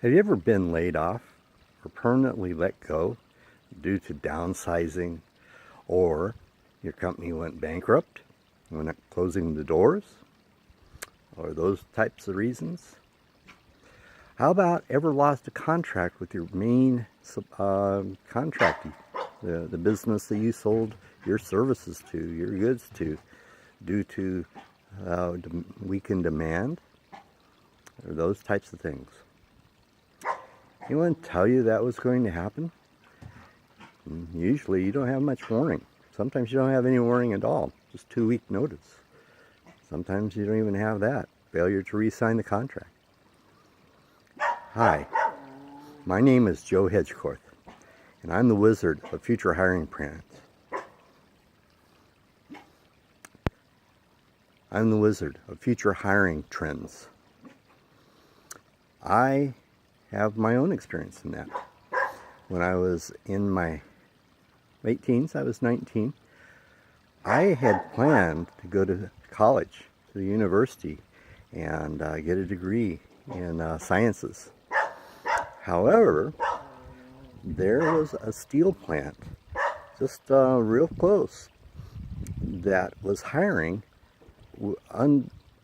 Have you ever been laid off or permanently let go due to downsizing, or your company went bankrupt, went up closing the doors, or those types of reasons? How about ever lost a contract with your main contractor, the business that you sold your services to, your goods to, due to weakened demand, or those types of things? Anyone tell you that was going to happen? Usually you don't have much warning. Sometimes you don't have any warning at all, just 2-week notice. Sometimes you don't even have that. Failure to re-sign the contract. Hi, my name is Joe Hedgecorth, and I'm the wizard of Future Hiring Trends. I'm the wizard of Future Hiring Trends. I have my own experience in that. When I was in my late teens, I was 19, I had planned to go to college, to the university, and get a degree in sciences. However, there was a steel plant just real close that was hiring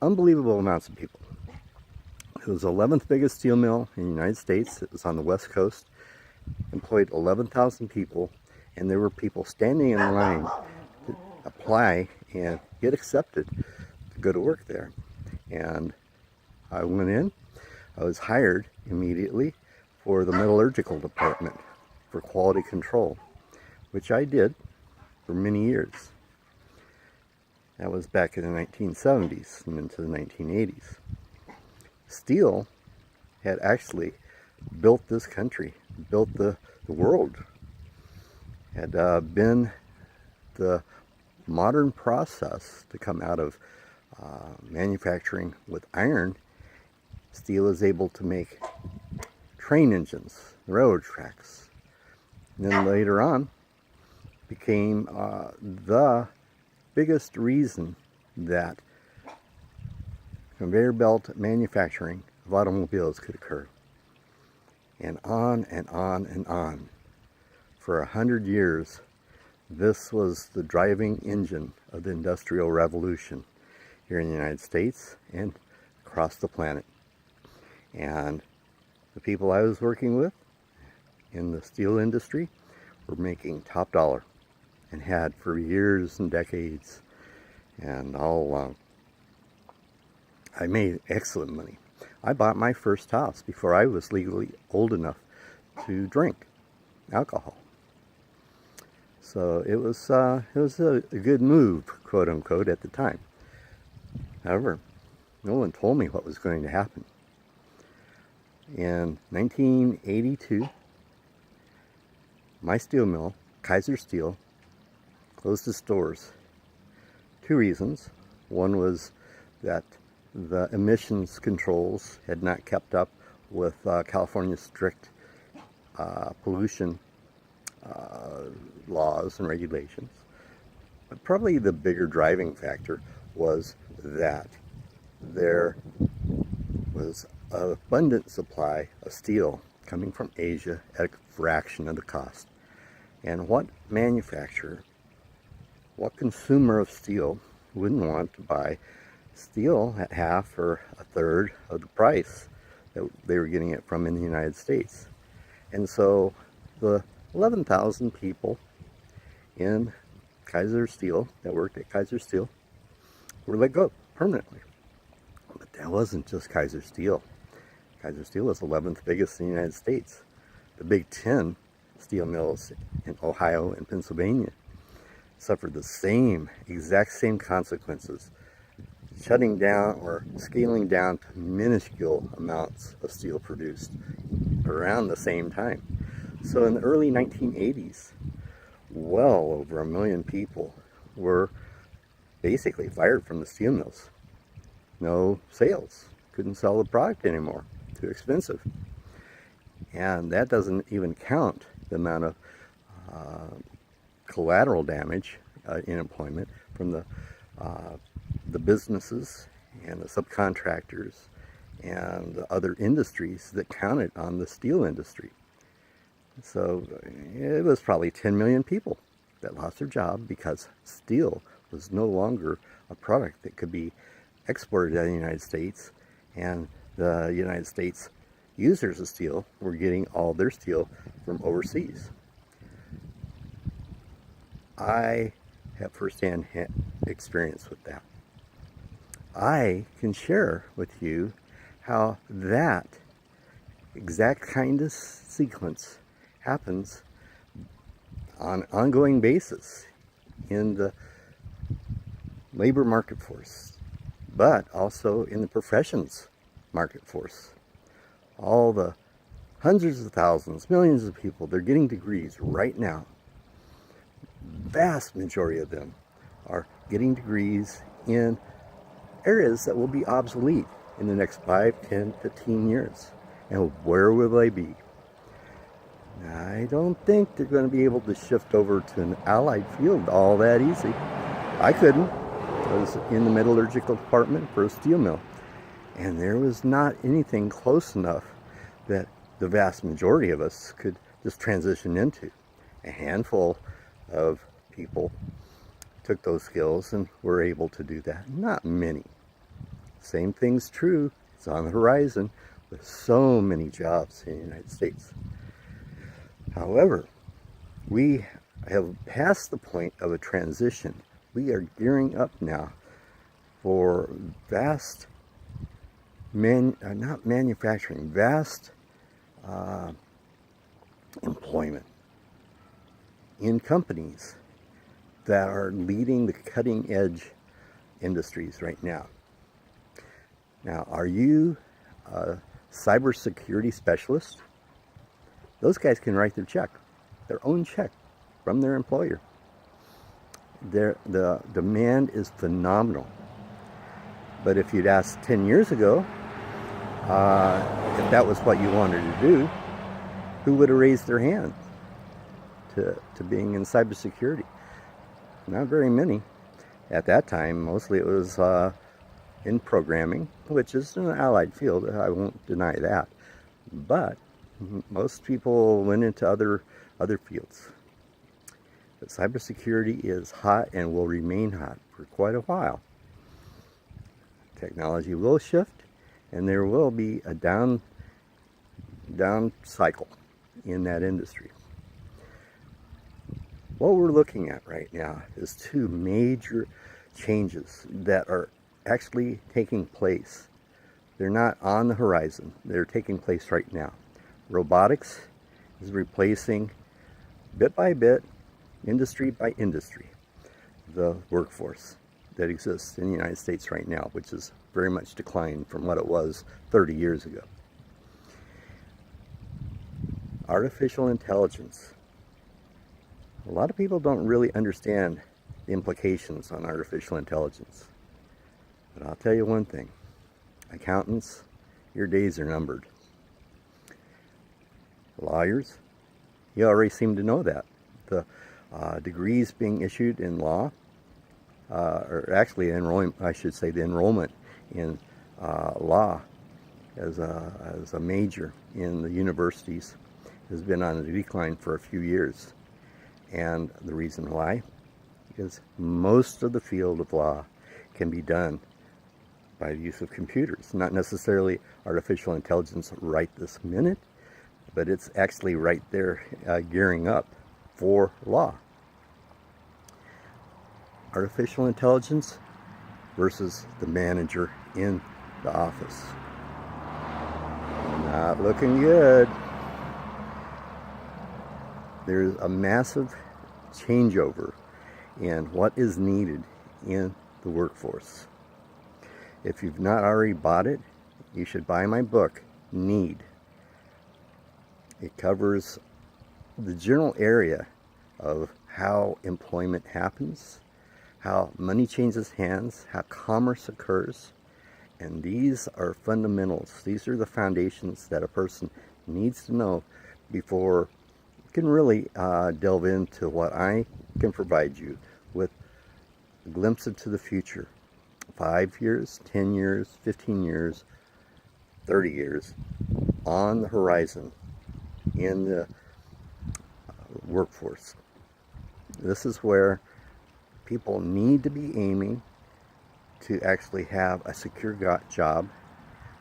unbelievable amounts of people. It was the 11th biggest steel mill in the United States. It was on the West Coast, employed 11,000 people, and there were people standing in line to apply and get accepted to go to work there. And I went in. I was hired immediately for the metallurgical department for quality control, which I did for many years. That was back in the 1970s and into the 1980s. Steel had actually built this country, built the world, had been the modern process to come out of manufacturing with iron. Steel is able to make train engines, railroad tracks. And then later on became the biggest reason that conveyor belt manufacturing of automobiles could occur. And on and on and on. For 100 years, this was the driving engine of the Industrial Revolution here in the United States and across the planet. And the people I was working with in the steel industry were making top dollar, and had for years and decades, and all along. I made excellent money. I bought my first house before I was legally old enough to drink alcohol. So it was a good move, quote unquote, at the time. However, no one told me what was going to happen. In 1982, my steel mill, Kaiser Steel, closed its doors. 2 reasons. One was that the emissions controls had not kept up with California's strict pollution laws and regulations. But probably the bigger driving factor was that there was an abundant supply of steel coming from Asia at a fraction of the cost. And what manufacturer, what consumer of steel wouldn't want to buy steel at half or a third of the price that they were getting it from in the United States? And so the 11,000 people in Kaiser Steel that worked at Kaiser Steel were let go permanently. But that wasn't just Kaiser Steel. Kaiser Steel was the 11th biggest in the United States. The Big 10 steel mills in Ohio and Pennsylvania suffered the exact same consequences, shutting down or scaling down to minuscule amounts of steel produced around the same time. So in the early 1980s, well over 1 million people were basically fired from the steel mills. No sales. Couldn't sell the product anymore. Too expensive. And that doesn't even count the amount of collateral damage in employment from the businesses and the subcontractors and other industries that counted on the steel industry. So it was probably 10 million people that lost their job because steel was no longer a product that could be exported out of the United States, and the United States users of steel were getting all their steel from overseas. I have firsthand experience with that. I can share with you how that exact kind of sequence happens on an ongoing basis in the labor market force, but also in the professions market force. All the hundreds of thousands, millions of people, they're getting degrees right now. Vast majority of them are getting degrees in areas that will be obsolete in the next 5, 10, 15 years. And where will they be? I don't think they're going to be able to shift over to an allied field all that easy. I couldn't. I was in the metallurgical department for a steel mill, and there was not anything close enough that the vast majority of us could just transition into. A handful of people took those skills and were able to do that. Not many. Same thing's true. It's on the horizon with so many jobs in the United States. However, we have passed the point of a transition. We are gearing up now for vast, not manufacturing, vast employment in companies that are leading the cutting edge industries right now. Now, are you a cybersecurity specialist? Those guys can write their own check from their employer. The demand is phenomenal. But if you'd asked 10 years ago if that was what you wanted to do, who would have raised their hand to being in cybersecurity? Not very many. At that time, mostly it was in programming, which is an allied field. I won't deny that. But most people went into other fields. But cybersecurity is hot and will remain hot for quite a while. Technology will shift, and there will be a down cycle in that industry. What we're looking at right now is two major changes that are actually taking place. They're not on the horizon. They're taking place right now. Robotics is replacing, bit by bit, industry by industry, the workforce that exists in the United States right now, which is very much declined from what it was 30 years ago. Artificial intelligence. A lot of people don't really understand the implications on artificial intelligence. But I'll tell you one thing. Accountants, your days are numbered. Lawyers, you already seem to know that. The degrees being issued in law, or actually the enrollment in law as a major in the universities has been on a decline for a few years. And the reason why is most of the field of law can be done by the use of computers. Not necessarily artificial intelligence right this minute, but it's actually right there gearing up for law. Artificial intelligence versus the manager in the office. Not looking good. There's a massive changeover in what is needed in the workforce. If you've not already bought it, you should buy my book, Need. It covers the general area of how employment happens, how money changes hands, how commerce occurs, and these are fundamentals. These are the foundations that a person needs to know before you can really delve into what I can provide you with a glimpse into the future. 5 years, 10 years, 15 years, 30 years on the horizon in the workforce. This is where people need to be aiming to actually have a secure job,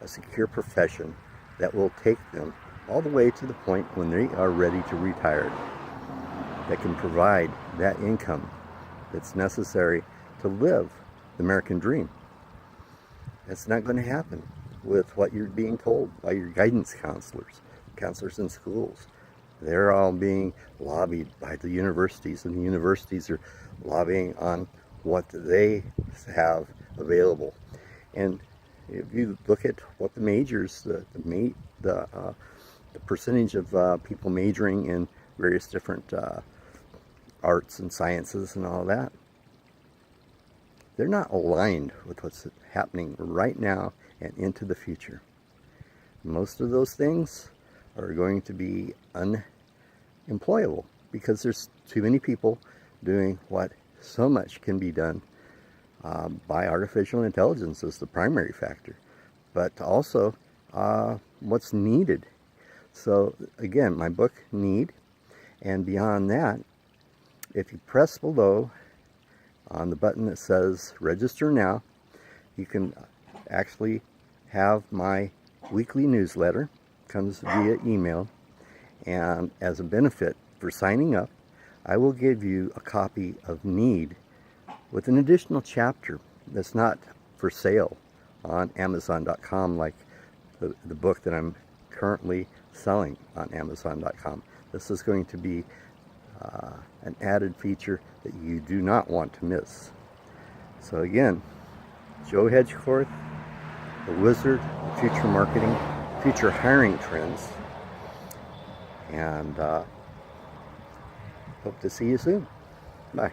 a secure profession that will take them all the way to the point when they are ready to retire, that can provide that income that's necessary to live the American dream. That's not going to happen with what you're being told by your guidance counselors in schools. They're all being lobbied by the universities, and the universities are lobbying on what they have available. And if you look at what the majors, the percentage of people majoring in various different arts and sciences and all that, they're not aligned with what's happening right now and into the future. Most of those things are going to be unemployable because there's too many people doing what so much can be done by artificial intelligence as the primary factor, but also what's needed. So again, my book, Need, and beyond that, if you press below on the button that says register now, you can actually have my weekly newsletter. Comes via email, and as a benefit for signing up, I will give you a copy of Need with an additional chapter that's not for sale on Amazon.com like the book that I'm currently selling on Amazon.com. This is going to be an added feature that you do not want to miss. So again, Joe Hedgecorth, the wizard of future marketing, future hiring trends, and hope to see you soon. Bye.